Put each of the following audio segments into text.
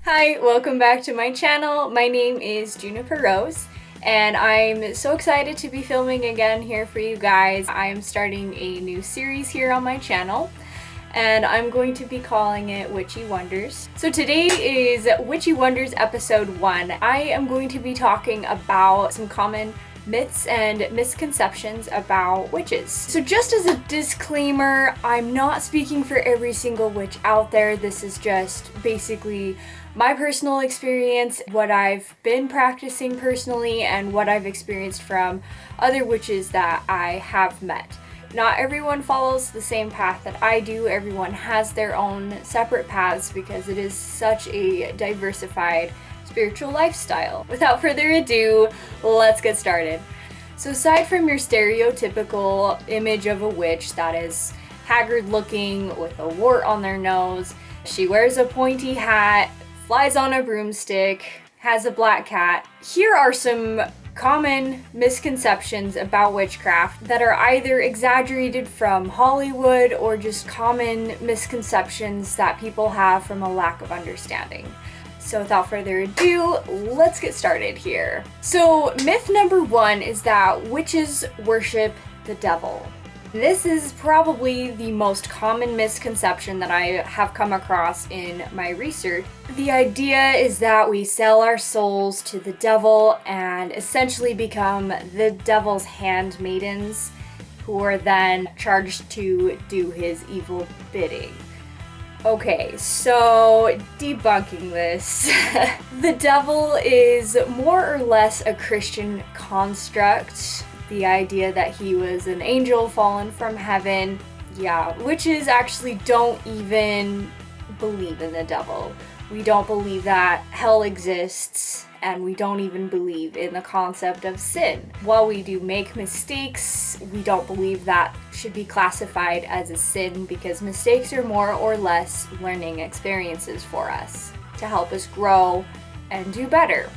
Hi, welcome back to my channel. My name is Juniper Rose, and I'm so excited to be filming again here for you guys. I'm starting a new series here on my channel, and I'm going to be calling it Witchy Wonders. So today is Witchy Wonders episode 1. I am going to be talking about some common myths and misconceptions about witches. So just as a disclaimer, I'm not speaking for every single witch out there. This is just basically my personal experience, what I've been practicing personally, and what I've experienced from other witches that I have met. Not everyone follows the same path that I do. Everyone has their own separate paths because it is such a diversified spiritual lifestyle. Without further ado, let's get started. So aside from your stereotypical image of a witch that is haggard looking with a wart on their nose, she wears a pointy hat, flies on a broomstick, has a black cat, here are some common misconceptions about witchcraft that are either exaggerated from Hollywood or just common misconceptions that people have from a lack of understanding. So without further ado, let's get started here. So myth number 1 is that witches worship the devil. This is probably the most common misconception that I have come across in my research. The idea is that we sell our souls to the devil and essentially become the devil's handmaidens, who are then charged to do his evil bidding. Okay, so debunking this. The devil is more or less a Christian construct. The idea that he was an angel fallen from heaven. Yeah, witches actually don't even believe in the devil. We don't believe that hell exists, and we don't even believe in the concept of sin. While we do make mistakes, we don't believe that should be classified as a sin because mistakes are more or less learning experiences for us to help us grow and do better.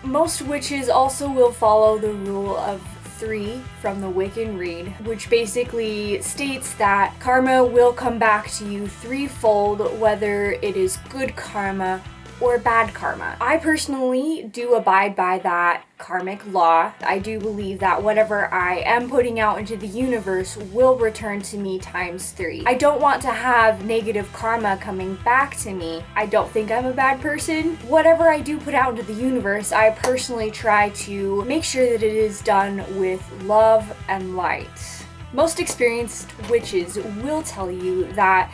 Most witches also will follow the rule of 3 from the Wiccan Rede, which basically states that karma will come back to you threefold, whether it is good karma or bad karma. I personally do abide by that karmic law. I do believe that whatever I am putting out into the universe will return to me times 3. I don't want to have negative karma coming back to me. I don't think I'm a bad person. Whatever I do put out into the universe, I personally try to make sure that it is done with love and light. Most experienced witches will tell you that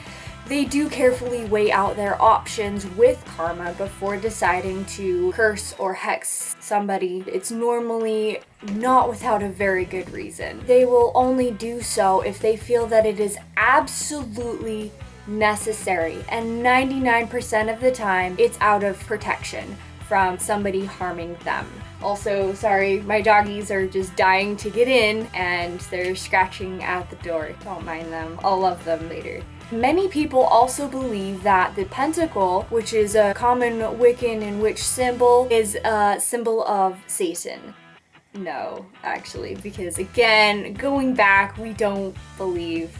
they do carefully weigh out their options with karma before deciding to curse or hex somebody. It's normally not without a very good reason. They will only do so if they feel that it is absolutely necessary, and 99% of the time it's out of protection from somebody harming them. Also, sorry, my doggies are just dying to get in and they're scratching at the door. Don't mind them. I'll love them later. Many people also believe that the pentacle, which is a common Wiccan and witch symbol, is a symbol of Satan. No, actually, because again, going back, we don't believe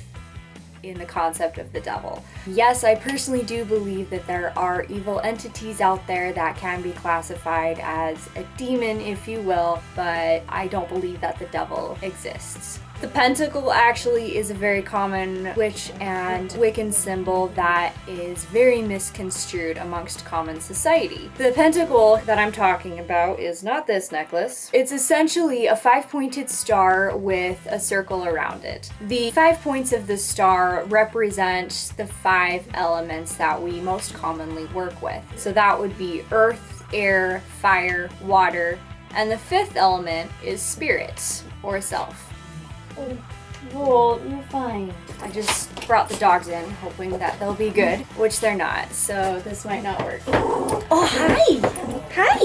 in the concept of the devil. Yes, I personally do believe that there are evil entities out there that can be classified as a demon, if you will, but I don't believe that the devil exists. The pentacle actually is a very common witch and Wiccan symbol that is very misconstrued amongst common society. The pentacle that I'm talking about is not this necklace. It's essentially a 5-pointed star with a circle around it. The 5 points of the star represent the 5 elements that we most commonly work with. So that would be earth, air, fire, water, and the 5th element is spirit or self. Oh, you're fine. I just brought the dogs in, hoping that they'll be good, which they're not, so this might not work. Oh, hi! Hi!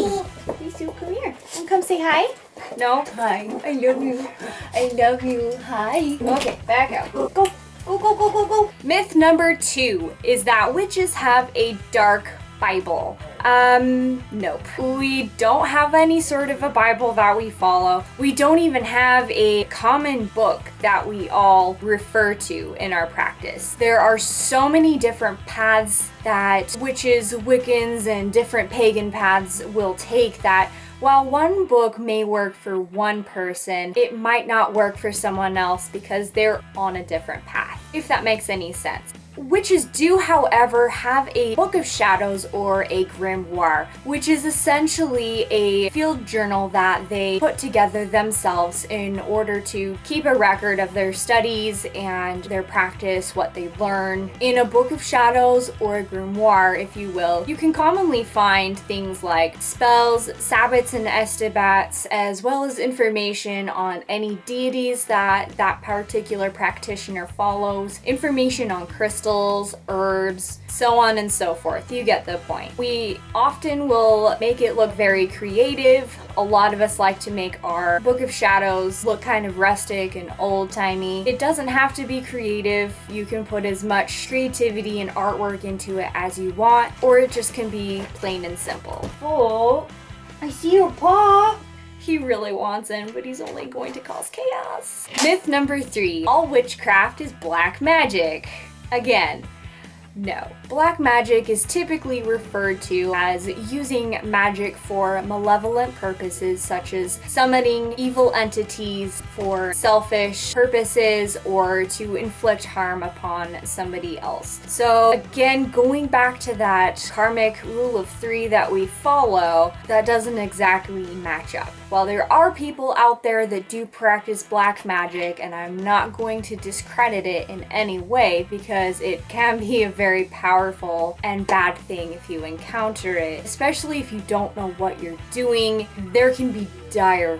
Lisu, come here. Come say hi. No? Hi. I love you. I love you. Hi. Okay, back out. Go. Go, go, go, go, go. Myth number 2 is that witches have a dark Bible. Nope. We don't have any sort of a Bible that we follow. We don't even have a common book that we all refer to in our practice. There are so many different paths that witches, Wiccans, and different pagan paths will take that while one book may work for one person, it might not work for someone else because they're on a different path, if that makes any sense. Witches do, however, have a book of shadows or a grimoire, which is essentially a field journal that they put together themselves in order to keep a record of their studies and their practice, what they learn. In a book of shadows or a grimoire, if you will, you can commonly find things like spells, sabbats and estibats, as well as information on any deities that that particular practitioner follows, information on crystals, herbs, so on and so forth. You get the point. We often will make it look very creative. A lot of us like to make our Book of Shadows look kind of rustic and old-timey. It doesn't have to be creative. You can put as much creativity and artwork into it as you want, or it just can be plain and simple. Oh, I see your paw. He really wants in, but he's only going to cause chaos. Myth number 3. All witchcraft is black magic. Again, no. Black magic is typically referred to as using magic for malevolent purposes, such as summoning evil entities for selfish purposes or to inflict harm upon somebody else. So again, going back to that karmic rule of 3 that we follow, that doesn't exactly match up. While there are people out there that do practice black magic, and I'm not going to discredit it in any way because it can be a very powerful and bad thing if you encounter it, especially if you don't know what you're doing, there can be dire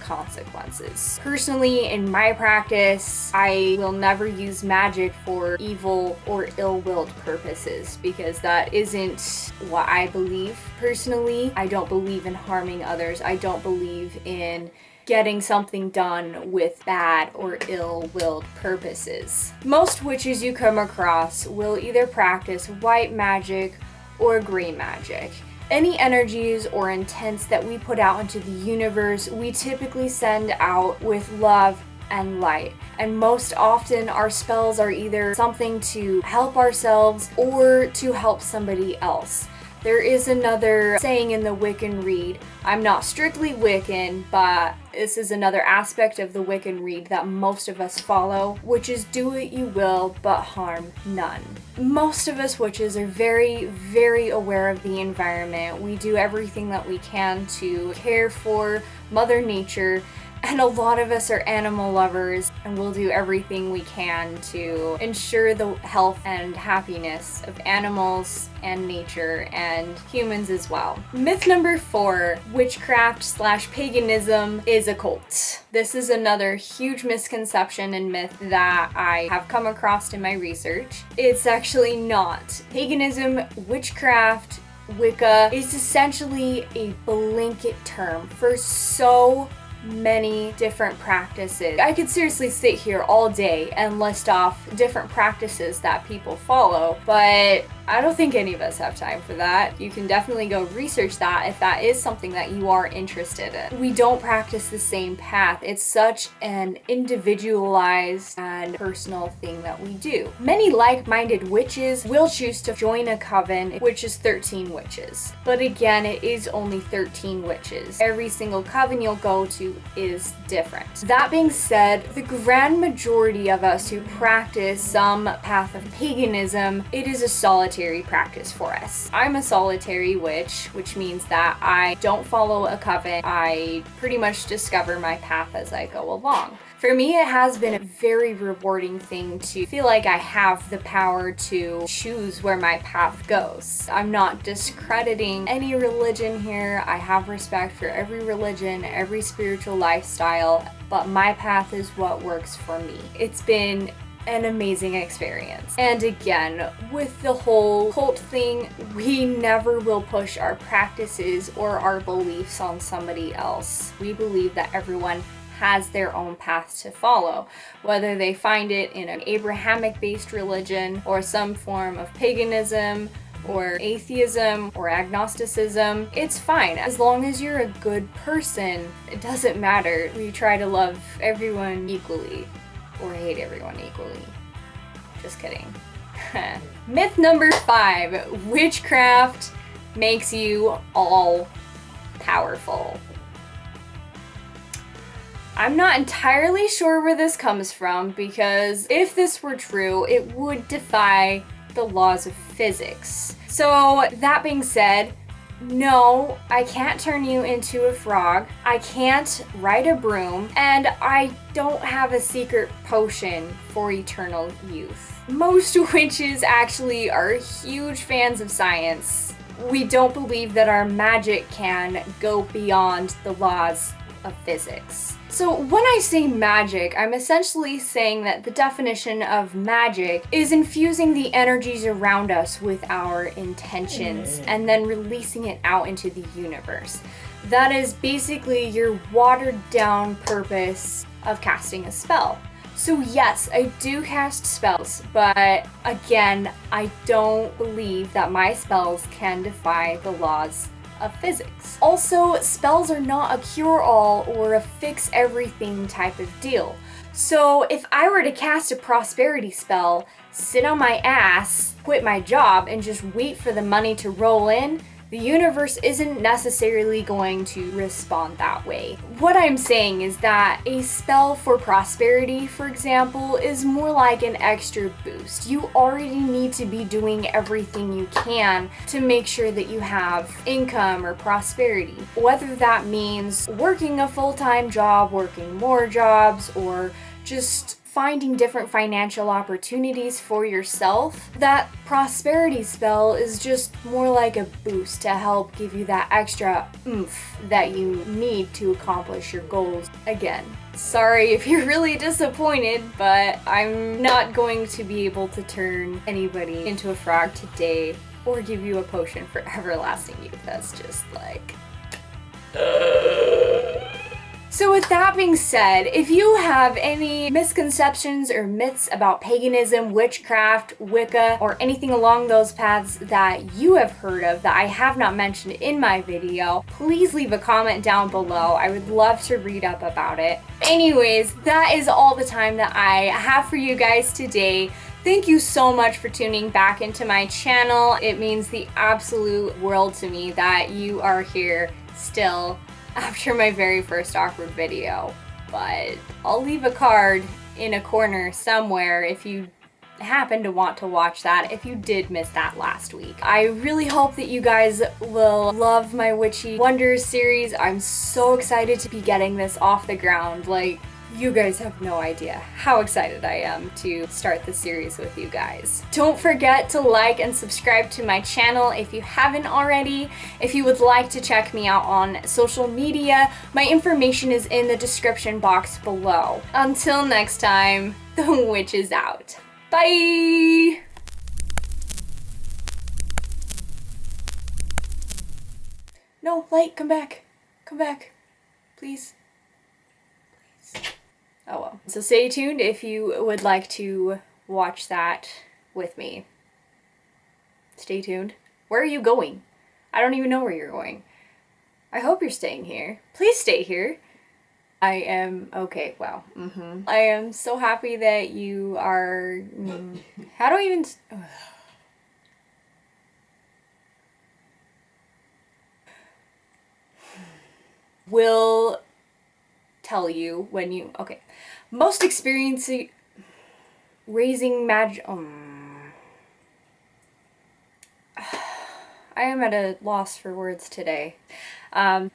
consequences. Personally, in my practice, I will never use magic for evil or ill-willed purposes because that isn't what I believe. Personally, I don't believe in harming others. I don't believe in getting something done with bad or ill-willed purposes. Most witches you come across will either practice white magic or gray magic. Any energies or intents that we put out into the universe, we typically send out with love and light. And most often our spells are either something to help ourselves or to help somebody else. There is another saying in the Wiccan Read. I'm not strictly Wiccan, but this is another aspect of the Wiccan Read that most of us follow, which is do what you will, but harm none. Most of us witches are very, very aware of the environment. We do everything that we can to care for Mother Nature, and a lot of us are animal lovers, and we'll do everything we can to ensure the health and happiness of animals and nature and humans as well. Myth number 4, witchcraft/paganism is a cult. This is another huge misconception and myth that I have come across in my research. It's actually not. Paganism, witchcraft, Wicca is essentially a blanket term for so many different practices. I could seriously sit here all day and list off different practices that people follow, but I don't think any of us have time for that. You can definitely go research that if that is something that you are interested in. We don't practice the same path. It's such an individualized and personal thing that we do. Many like-minded witches will choose to join a coven, which is 13 witches. But again, it is only 13 witches. Every single coven you'll go to is different. That being said, the grand majority of us who practice some path of paganism, it is a solitary practice for us. I'm a solitary witch, which means that I don't follow a coven. I pretty much discover my path as I go along. For me, it has been a very rewarding thing to feel like I have the power to choose where my path goes. I'm not discrediting any religion here. I have respect for every religion, every spiritual lifestyle, but my path is what works for me. It's been an amazing experience. And again, with the whole cult thing, we never will push our practices or our beliefs on somebody else. We believe that everyone has their own path to follow, whether they find it in an Abrahamic-based religion or some form of paganism or atheism or agnosticism. It's fine as long as you're a good person. It doesn't matter. We try to love everyone equally or hate everyone equally. Just kidding. Myth number 5, witchcraft makes you all powerful. I'm not entirely sure where this comes from, because if this were true, it would defy the laws of physics. So that being said, no, I can't turn you into a frog, I can't ride a broom, and I don't have a secret potion for eternal youth. Most witches actually are huge fans of science. We don't believe that our magic can go beyond the laws of physics. So when I say magic, I'm essentially saying that the definition of magic is infusing the energies around us with our intentions and then releasing it out into the universe. That is basically your watered down purpose of casting a spell. So yes, I do cast spells, but again, I don't believe that my spells can defy the laws of physics. Also, spells are not a cure-all or a fix-everything type of deal. So if I were to cast a prosperity spell, sit on my ass, quit my job, and just wait for the money to roll in, the universe isn't necessarily going to respond that way. What I'm saying is that a spell for prosperity, for example, is more like an extra boost. You already need to be doing everything you can to make sure that you have income or prosperity. Whether that means working a full-time job, working more jobs, or just finding different financial opportunities for yourself, that prosperity spell is just more like a boost to help give you that extra oomph that you need to accomplish your goals. Again, sorry if you're really disappointed, but I'm not going to be able to turn anybody into a frog today or give you a potion for everlasting youth. That's just like... So with that being said, if you have any misconceptions or myths about paganism, witchcraft, Wicca, or anything along those paths that you have heard of that I have not mentioned in my video, please leave a comment down below. I would love to read up about it. Anyways, that is all the time that I have for you guys today. Thank you so much for tuning back into my channel. It means the absolute world to me that you are here still after my very first awkward video, but I'll leave a card in a corner somewhere if you happen to want to watch that, if you did miss that last week. I really hope that you guys will love my Witchy Wonders series. I'm so excited to be getting this off the ground. Like, you guys have no idea how excited I am to start the series with you guys. Don't forget to like and subscribe to my channel if you haven't already. If you would like to check me out on social media, my information is in the description box below. Until next time, the witch is out. Bye! No, light, come back. Come back. Please. Oh well. So stay tuned if you would like to watch that with me. Stay tuned. Where are you going? I don't even know where you're going. I hope you're staying here. Please stay here. I am... okay, wow. I am so happy that you are... how do I even... will tell you when you... okay. Most experiencing... raising magic... I am at a loss for words today. I'm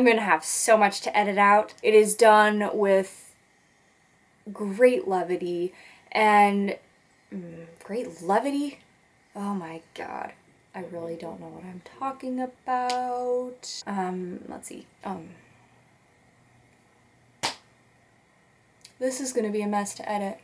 gonna have so much to edit out. It is done with great levity and great levity? Oh my god. I really don't know what I'm talking about. Let's see. This is gonna be a mess to edit.